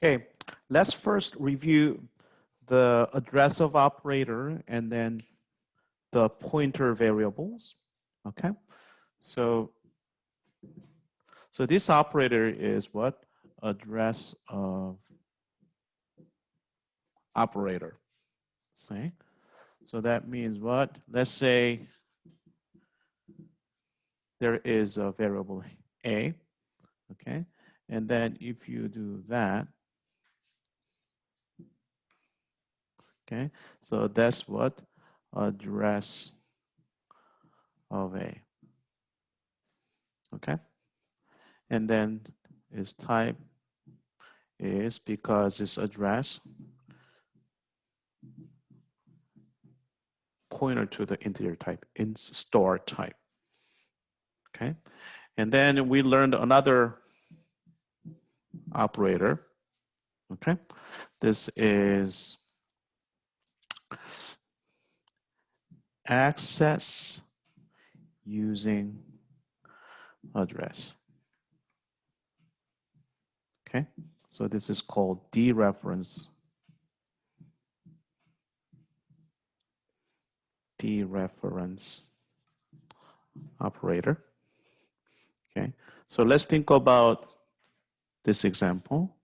Okay, let's first review the address of operator and then the pointer variables. Okay, so this operator is what? Address of operator. See? So that means what? Let's say there is a variable A, okay? And then if you do that, okay, so that's what? Address of A, okay? And then its type is because it's address pointer to the integer type, in store type, okay? And then we learned another operator, okay? This is access using address. Okay, so this is called dereference operator. Okay, so let's think about this example.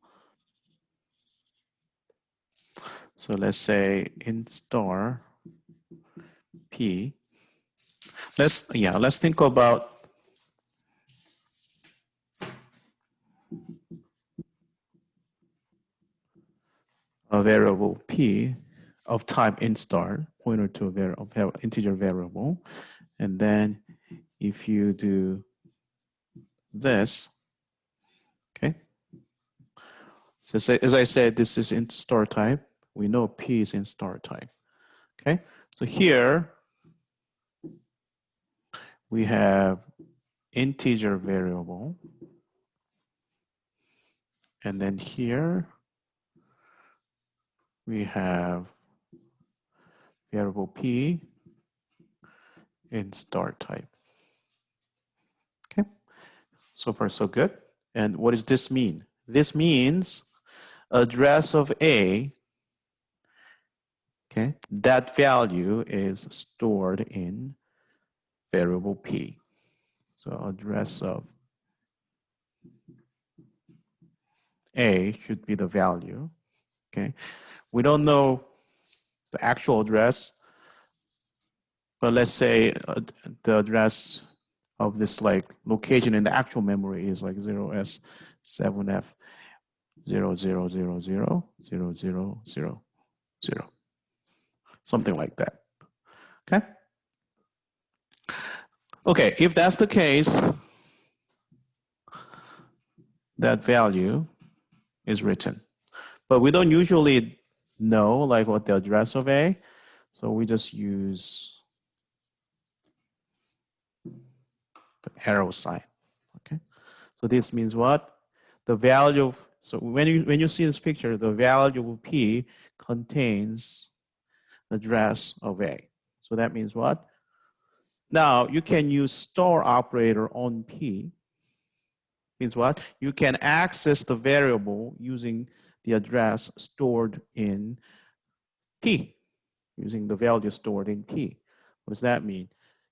So let's say in star P. Let's think about a variable P of type int star, pointer to a integer variable. And then if you do this, okay. So as I said, this is int star type. We know P is int star type. Okay, so here we have integer variable. And then here we have variable P in star type. Okay, so far so good. And what does this mean? This means address of A, okay, that value is stored in variable P. So address of A should be the value, okay? We don't know the actual address, but let's say the address of this like location in the actual memory is like 0S7F 00000000, something like that. Okay. Okay, if that's the case, that value is written, but we don't usually know like what the address of A, so we just use the arrow sign. Okay, so this means what? The value of, so when you see this picture, the value of P contains address of A. So that means what? Now you can use store operator on P. Means what? You can access the variable using the address stored in P, using the value stored in P. What does that mean?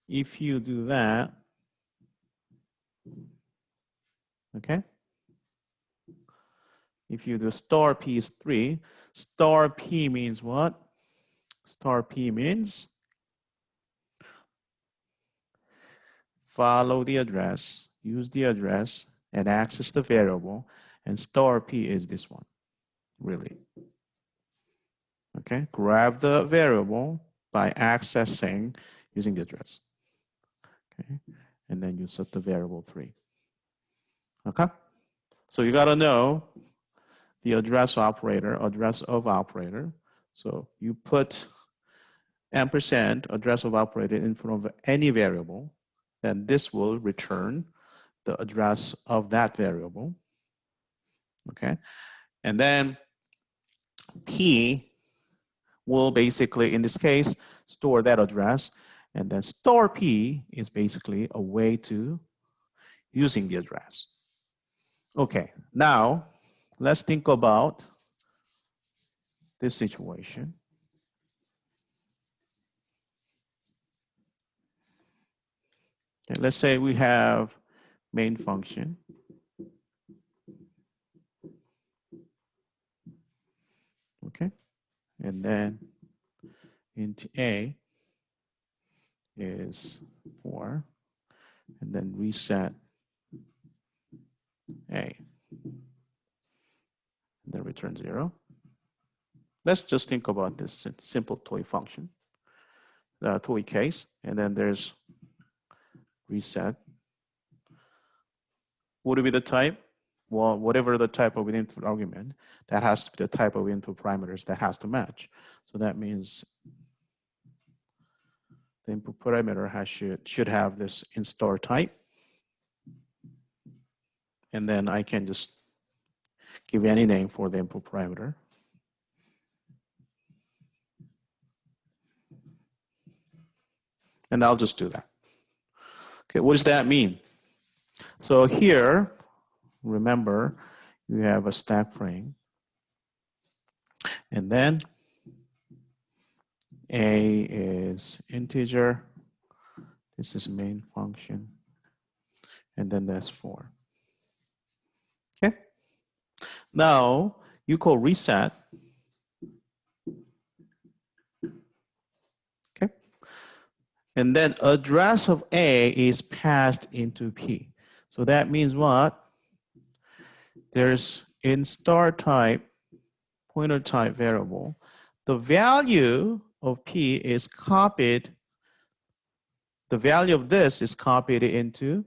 If you do that, okay? If you do star P is 3, star P means what? Star P means follow the address, use the address, and access the variable, and star P is this one, really. Okay, grab the variable by accessing using the address. Okay, and then you set the variable 3. Okay, so you gotta know the address of operator. So you put ampersand address of operator in front of any variable, then this will return the address of that variable. Okay, and then P will basically, in this case, store that address, and then store P is basically a way to using the address. Okay, now let's think about this situation. Okay, let's say we have main function. Okay, and then int a is 4, and then reset a, and then return 0. Let's just think about this simple toy function, toy case, and then there's reset. What would be the type? Well, whatever the type of input argument, that has to be the type of input parameters that has to match. So that means the input parameter should have this in-store type. And then I can just give any name for the input parameter. And I'll just do that. Okay, what does that mean? So here, remember, you have a stack frame. And then a is integer. This is main function. And then that's 4. Okay. Now you call reset. Okay. And then address of A is passed into P. So that means what? There's in star type, pointer type variable. The value of P is copied. The value of this is copied into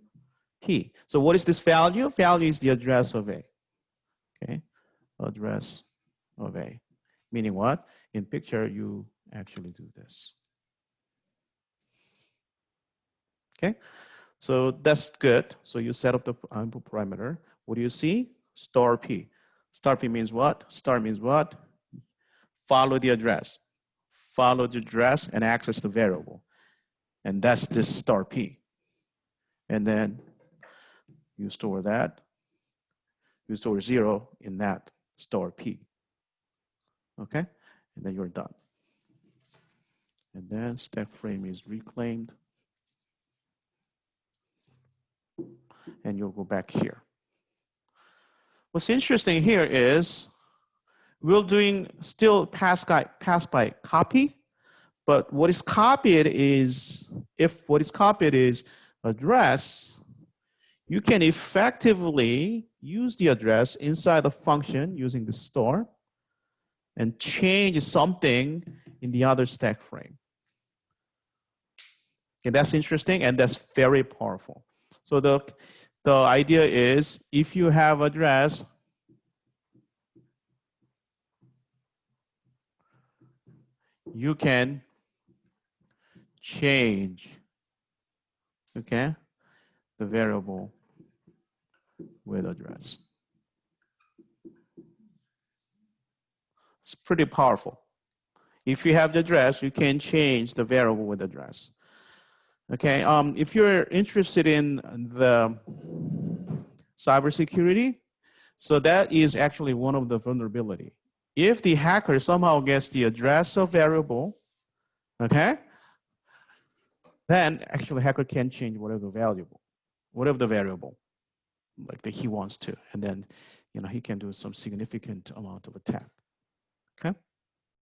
P. So what is this value? Value is the address of A. Okay, address of A. Meaning what? In picture, you actually do this. Okay, so that's good. So you set up the input parameter. What do you see? Star P. Star P means what? Star means what? Follow the address. Follow the address and access the variable. And that's this star P. And then you store that. You store 0 in that star P. Okay? And then you're done. And then stack frame is reclaimed. And you'll go back here. What's interesting here is we're doing still pass by copy, but what is copied is, if what is copied is address, you can effectively use the address inside the function using the store and change something in the other stack frame. Okay, that's interesting and that's very powerful. So the idea is if you have address, you can change, okay, the variable with address. It's pretty powerful. If you have the address, you can change the variable with address. Okay, if you're interested in the cybersecurity, so that is actually one of the vulnerability. If the hacker somehow gets the address of variable, okay, then actually hacker can change whatever the variable, like that he wants to, and then he can do some significant amount of attack. Okay.